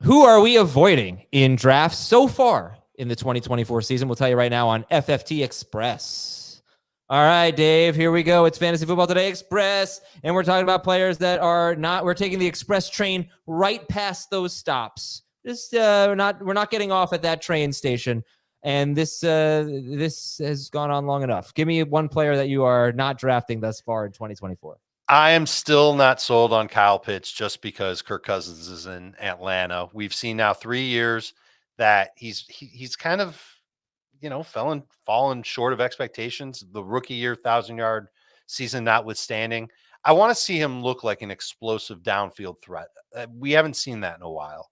Who are we avoiding in drafts so far in the 2024 season? We'll tell you right now on FFT Express. All right, Dave, here we go. It's Fantasy Football Today Express, and we're talking about players that are not, we're taking the express train right past those stops. We're not getting off at that train station, and this has gone on long enough. Give me one player that you are not drafting thus far in 2024. I am still not sold on Kyle Pitts just because Kirk Cousins is in Atlanta. We've seen now 3 years that he's kind of, fallen short of expectations. The rookie year, 1,000-yard season notwithstanding. I want to see him look like an explosive downfield threat. We haven't seen that in a while.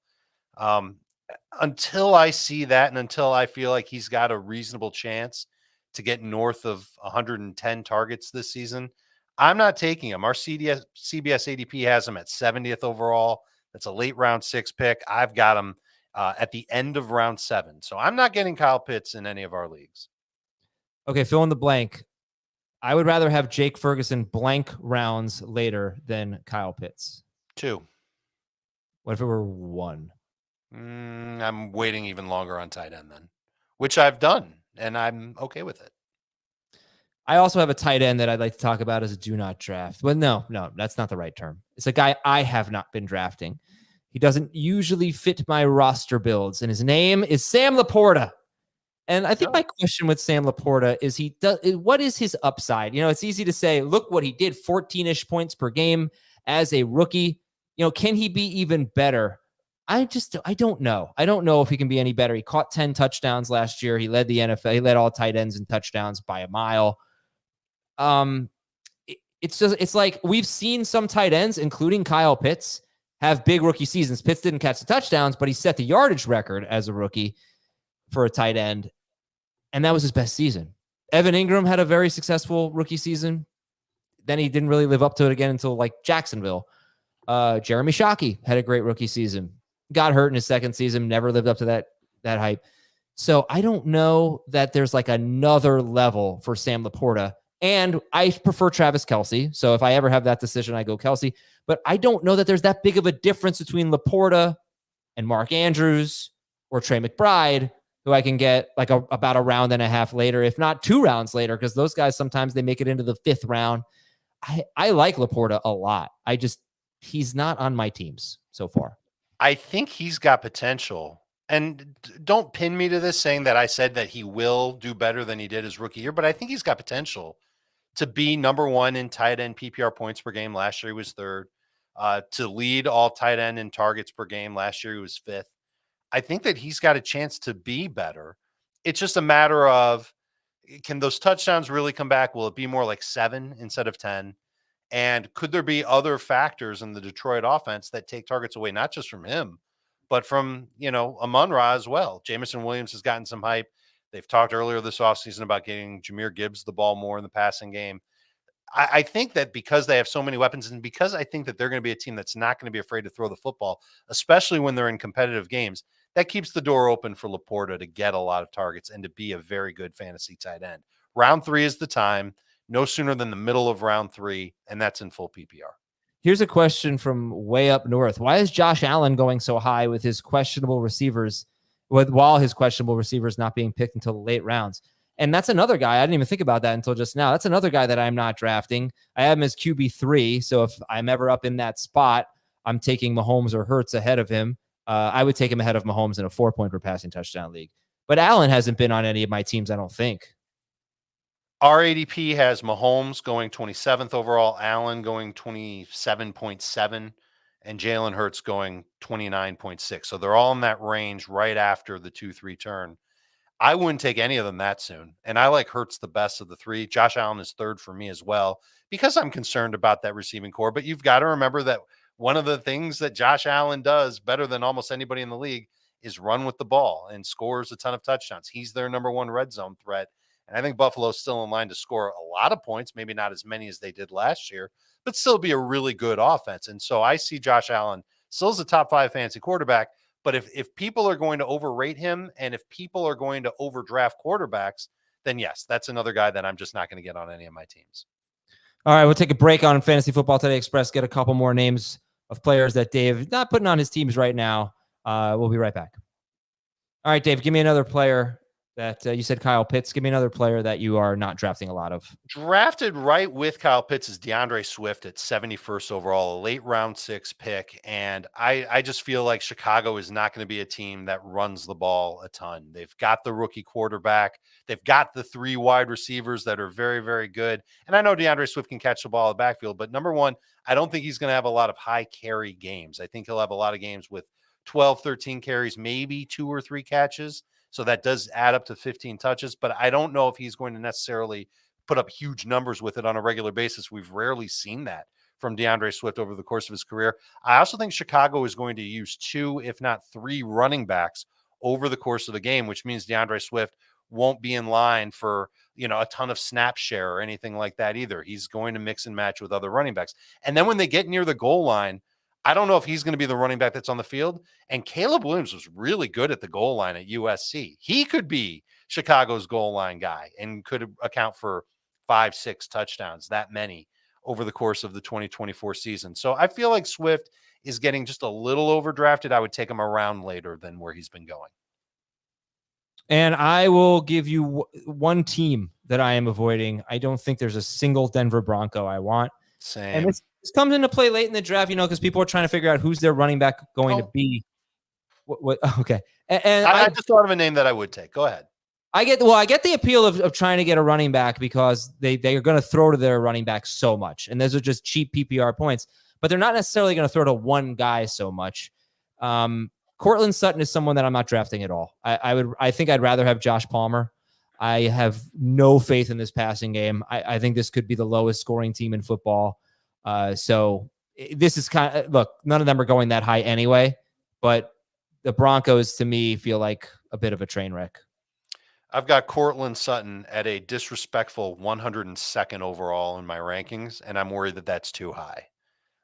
Until I see that and until I feel like he's got a reasonable chance to get north of 110 targets this season, I'm not taking him. Our CBS ADP has him at 70th overall. That's a late round 6 pick. I've got him at the end of round 7. So I'm not getting Kyle Pitts in any of our leagues. Okay, fill in the blank. I would rather have Jake Ferguson blank rounds later than Kyle Pitts. 2. What if it were 1? I'm waiting even longer on tight end then, which I've done, and I'm okay with it. I also have a tight end that I'd like to talk about as a do not draft. Well, no, that's not the right term. It's a guy I have not been drafting. He doesn't usually fit my roster builds, and his name is Sam LaPorta. And I think my question with Sam LaPorta is what is his upside? It's easy to say, look what he did, 14-ish points per game as a rookie. Can he be even better? I don't know. I don't know if he can be any better. He caught 10 touchdowns last year. He led the NFL. He led all tight ends in touchdowns by a mile. It's like we've seen some tight ends, including Kyle Pitts, have big rookie seasons. Pitts didn't catch the touchdowns, but he set the yardage record as a rookie for a tight end, and that was his best season. Evan Ingram had a very successful rookie season. Then he didn't really live up to it again until like Jacksonville. Jeremy Shockey had a great rookie season. Got hurt in his second season, never lived up to that hype. So I don't know that there's like another level for Sam LaPorta. And I prefer Travis Kelce. So if I ever have that decision, I go Kelce. But I don't know that there's that big of a difference between LaPorta and Mark Andrews or Trey McBride, who I can get like about a round and a half later, if not 2 rounds later, because those guys, sometimes they make it into the 5th round. I like LaPorta a lot. He's not on my teams so far. I think he's got potential. And don't pin me to this saying that I said that he will do better than he did his rookie year, but I think he's got potential to be number 1 in tight end PPR points per game. Last year he was 3rd. To lead all tight end in targets per game. Last year he was 5th. I think that he's got a chance to be better. It's just a matter of, can those touchdowns really come back? Will it be more like 7 instead of 10? And could there be other factors in the Detroit offense that take targets away, not just from him, but from, Amon-Ra as well? Jamison Williams has gotten some hype. They've talked earlier this offseason about getting Jahmyr Gibbs the ball more in the passing game. I think that because they have so many weapons, and because I think that they're going to be a team that's not going to be afraid to throw the football, especially when they're in competitive games, that keeps the door open for LaPorta to get a lot of targets and to be a very good fantasy tight end. Round 3 is the time. No sooner than the middle of round 3, and that's in full PPR. Here's a question from way up north. Why is Josh Allen going so high with his questionable receivers, while his questionable receivers not being picked until the late rounds? And that's another guy. I didn't even think about that until just now. That's another guy that I'm not drafting. I have him as QB3, so if I'm ever up in that spot, I'm taking Mahomes or Hurts ahead of him. I would take him ahead of Mahomes in a 4-point per passing touchdown league. But Allen hasn't been on any of my teams, I don't think. Our ADP has Mahomes going 27th overall, Allen going 27.7, and Jalen Hurts going 29.6. So they're all in that range right after the 2-3 turn. I wouldn't take any of them that soon. And I like Hurts the best of the 3. Josh Allen is 3rd for me as well, because I'm concerned about that receiving core. But you've got to remember that one of the things that Josh Allen does better than almost anybody in the league is run with the ball and scores a ton of touchdowns. He's their number 1 red zone threat. And I think Buffalo's still in line to score a lot of points, maybe not as many as they did last year, but still be a really good offense. And so I see Josh Allen still as a top 5 fantasy quarterback. But if people are going to overrate him and if people are going to overdraft quarterbacks, then yes, that's another guy that I'm just not going to get on any of my teams. All right, we'll take a break on Fantasy Football Today Express, get a couple more names of players that Dave not putting on his teams right now. We'll be right back. All right, Dave, give me another player that you said Kyle Pitts. Give me another player that you are not drafting a lot of. Drafted right with Kyle Pitts is DeAndre Swift at 71st overall, a late round 6 pick. And I just feel like Chicago is not going to be a team that runs the ball a ton. They've got the rookie quarterback. They've got the 3 wide receivers that are very, very good. And I know DeAndre Swift can catch the ball in the backfield, but number one, I don't think he's going to have a lot of high carry games. I think he'll have a lot of games with 12, 13 carries, maybe 2 or 3 catches. So that does add up to 15 touches, but I don't know if he's going to necessarily put up huge numbers with it on a regular basis. We've rarely seen that from DeAndre Swift over the course of his career. I also think Chicago is going to use 2, if not 3 running backs over the course of the game, which means DeAndre Swift won't be in line for, a ton of snap share or anything like that either. He's going to mix and match with other running backs. And then when they get near the goal line, I don't know if he's going to be the running back that's on the field. And Caleb Williams was really good at the goal line at USC. He could be Chicago's goal line guy and could account for 5, 6 touchdowns, that many over the course of the 2024 season. So I feel like Swift is getting just a little overdrafted. I would take him around later than where he's been going. And I will give you one team that I am avoiding. I don't think there's a single Denver Bronco I want. Same. And this comes into play late in the draft, because people are trying to figure out who's their running back going to be. Okay. And I just thought of a name that I would take. Go ahead. I get the appeal of trying to get a running back because they are going to throw to their running back so much. And those are just cheap PPR points, but they're not necessarily going to throw to one guy so much. Courtland Sutton is someone that I'm not drafting at all. I think I'd rather have Josh Palmer. I have no faith in this passing game. I think this could be the lowest scoring team in football. So this is look, none of them are going that high anyway, but the Broncos to me feel like a bit of a train wreck. I've got Courtland Sutton at a disrespectful 102nd overall in my rankings, and I'm worried that that's too high.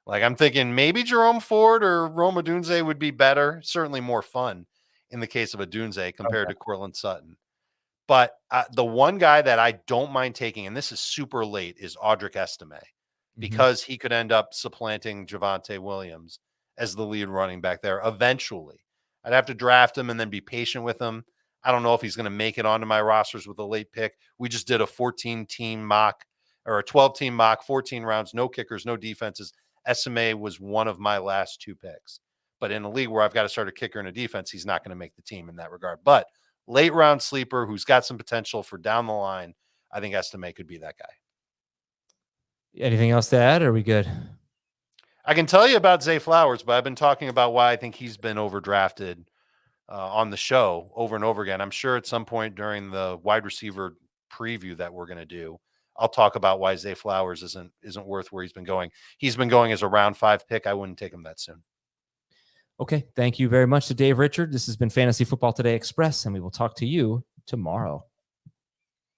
Like, I'm thinking maybe Jerome Ford or Rome Odunze would be better, certainly more fun in the case of Odunze compared to Courtland Sutton. But the one guy that I don't mind taking, and this is super late, is Audric Estime, because he could end up supplanting Javonte Williams as the lead running back there eventually. I'd have to draft him and then be patient with him. I don't know if he's going to make it onto my rosters with a late pick. We just did a 14-team mock or a 12-team mock, 14 rounds, no kickers, no defenses. Estime was one of my last 2 picks. But in a league where I've got to start a kicker and a defense, he's not going to make the team in that regard. But late round sleeper who's got some potential for down the line, I think Estime could be that guy. Anything else to add? Or are we good? I can tell you about Zay Flowers, but I've been talking about why I think he's been overdrafted on the show over and over again. I'm sure at some point during the wide receiver preview that we're going to do, I'll talk about why Zay Flowers isn't worth where he's been going. He's been going as a round 5 pick. I wouldn't take him that soon. Okay. Thank you very much to Dave Richard. This has been Fantasy Football Today Express, and we will talk to you tomorrow.